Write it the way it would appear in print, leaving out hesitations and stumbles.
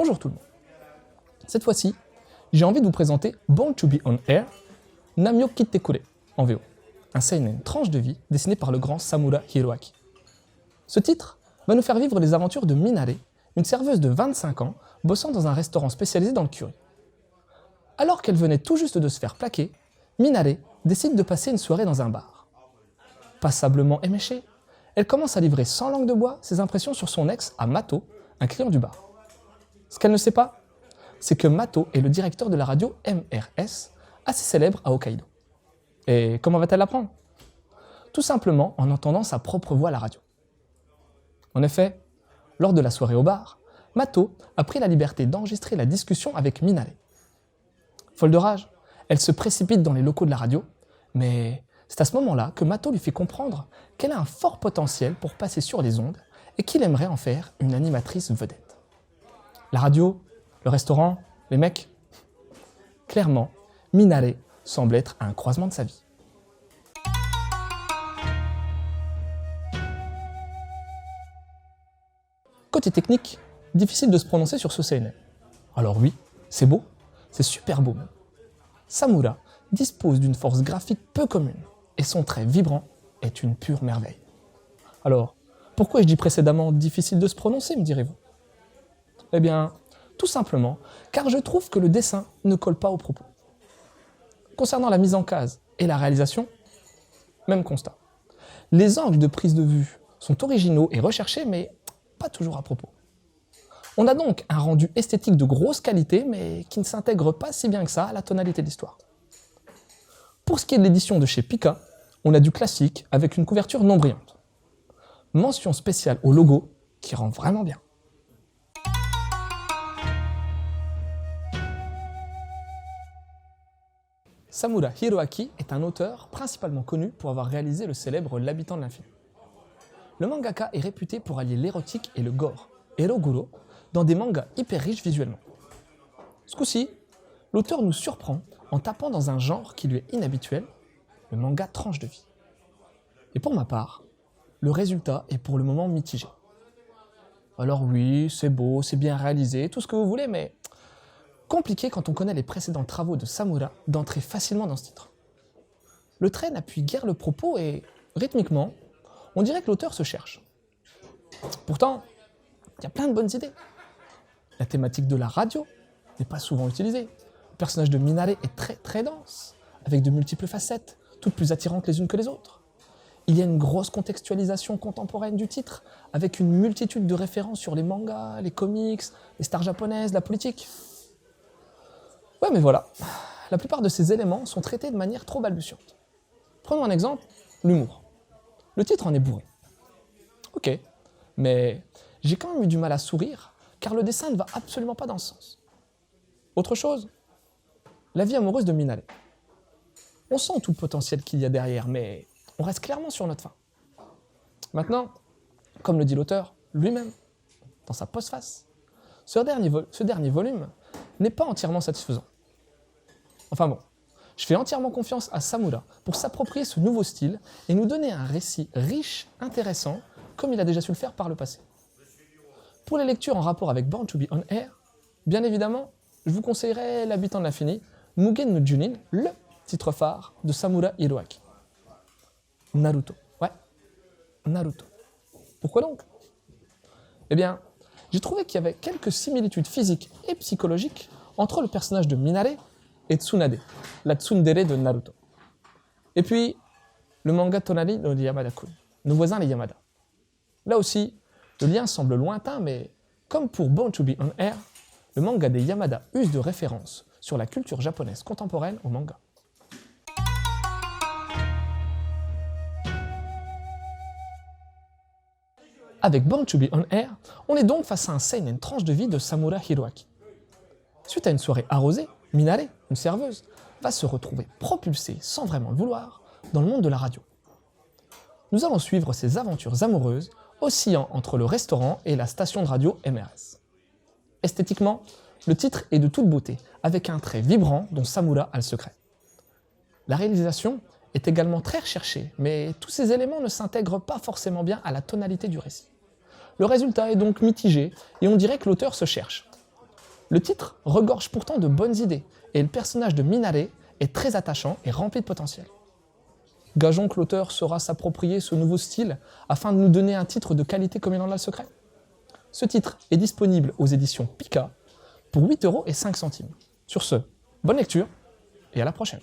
Bonjour tout le monde. Cette fois-ci, j'ai envie de vous présenter Born to be on Air, Namyo Kittekure en VO, un seinen tranche de vie dessiné par le grand Samura Hiroaki. Ce titre va nous faire vivre les aventures de Minare, une serveuse de 25 ans bossant dans un restaurant spécialisé dans le curry. Alors qu'elle venait tout juste de se faire plaquer, Minare décide de passer une soirée dans un bar. Passablement éméchée, elle commence à livrer sans langue de bois ses impressions sur son ex à Mato, un client du bar. Ce qu'elle ne sait pas, c'est que Mato est le directeur de la radio MRS, assez célèbre à Hokkaido. Et comment va-t-elle l'apprendre? Tout simplement en entendant sa propre voix à la radio. En effet, lors de la soirée au bar, Mato a pris la liberté d'enregistrer la discussion avec Minare. Folle de rage, elle se précipite dans les locaux de la radio, mais c'est à ce moment-là que Mato lui fait comprendre qu'elle a un fort potentiel pour passer sur les ondes et qu'il aimerait en faire une animatrice vedette. La radio, le restaurant, les mecs. Clairement, Minare semble être à un croisement de sa vie. Côté technique, difficile de se prononcer sur ce seinen. Alors oui, c'est beau, c'est super beau même. Samura dispose d'une force graphique peu commune et son trait vibrant est une pure merveille. Alors, pourquoi ai-je dit précédemment difficile de se prononcer, me direz-vous? Eh bien, tout simplement car je trouve que le dessin ne colle pas au propos. Concernant la mise en case et la réalisation, même constat. Les angles de prise de vue sont originaux et recherchés, mais pas toujours à propos. On a donc un rendu esthétique de grosse qualité, mais qui ne s'intègre pas si bien que ça à la tonalité de l'histoire. Pour ce qui est de l'édition de chez Pika, on a du classique avec une couverture non brillante. Mention spéciale au logo qui rend vraiment bien. Samura Hiroaki est un auteur principalement connu pour avoir réalisé le célèbre L'Habitant de l'Infini. Le mangaka est réputé pour allier l'érotique et le gore, Eroguro, dans des mangas hyper riches visuellement. Ce coup-ci, l'auteur nous surprend en tapant dans un genre qui lui est inhabituel, le manga tranche de vie. Et pour ma part, le résultat est pour le moment mitigé. Alors oui, c'est beau, c'est bien réalisé, tout ce que vous voulez, mais compliqué quand on connaît les précédents travaux de Samura d'entrer facilement dans ce titre. Le trait n'appuie guère le propos et, rythmiquement, on dirait que l'auteur se cherche. Pourtant, il y a plein de bonnes idées. La thématique de la radio n'est pas souvent utilisée. Le personnage de Minare est très dense, avec de multiples facettes, toutes plus attirantes les unes que les autres. Il y a une grosse contextualisation contemporaine du titre, avec une multitude de références sur les mangas, les comics, les stars japonaises, la politique. Ouais, mais voilà, la plupart de ces éléments sont traités de manière trop balbutiante. Prenons un exemple, l'humour. Le titre en est bourré. Ok, mais j'ai quand même eu du mal à sourire, car le dessin ne va absolument pas dans ce sens. Autre chose, la vie amoureuse de Minare. On sent tout le potentiel qu'il y a derrière, mais on reste clairement sur notre faim. Maintenant, comme le dit l'auteur lui-même, dans sa postface, ce dernier volume n'est pas entièrement satisfaisant. Enfin bon, je fais entièrement confiance à Samura pour s'approprier ce nouveau style et nous donner un récit riche, intéressant, comme il a déjà su le faire par le passé. Pour les lectures en rapport avec Born to be on Air, bien évidemment, je vous conseillerais L'Habitant de l'Infini, Mugen no Junin, le titre phare de Samura Hiroaki. Naruto. Ouais, Naruto. Pourquoi donc? Eh bien, j'ai trouvé qu'il y avait quelques similitudes physiques et psychologiques entre le personnage de Minare et Tsunade, la tsundere de Naruto. Et puis, le manga Tonari no Yamada-kun, nos voisins les Yamada. Là aussi, le lien semble lointain, mais comme pour Born to be on Air, le manga des Yamada use de références sur la culture japonaise contemporaine au manga. Avec Born to be on Air, on est donc face à un seinen tranche de vie de Samura Hiroaki. Suite à une soirée arrosée, Minare, une serveuse, va se retrouver propulsée, sans vraiment le vouloir, dans le monde de la radio. Nous allons suivre ses aventures amoureuses, oscillant entre le restaurant et la station de radio MRS. Esthétiquement, le titre est de toute beauté, avec un trait vibrant dont Samura a le secret. La réalisation est également très recherchée, mais tous ces éléments ne s'intègrent pas forcément bien à la tonalité du récit. Le résultat est donc mitigé, et on dirait que l'auteur se cherche. Le titre regorge pourtant de bonnes idées, et le personnage de Minare est très attachant et rempli de potentiel. Gageons que l'auteur saura s'approprier ce nouveau style afin de nous donner un titre de qualité comme il en a le secret. Ce titre est disponible aux éditions Pika pour 8,05 €. Sur ce, bonne lecture et à la prochaine.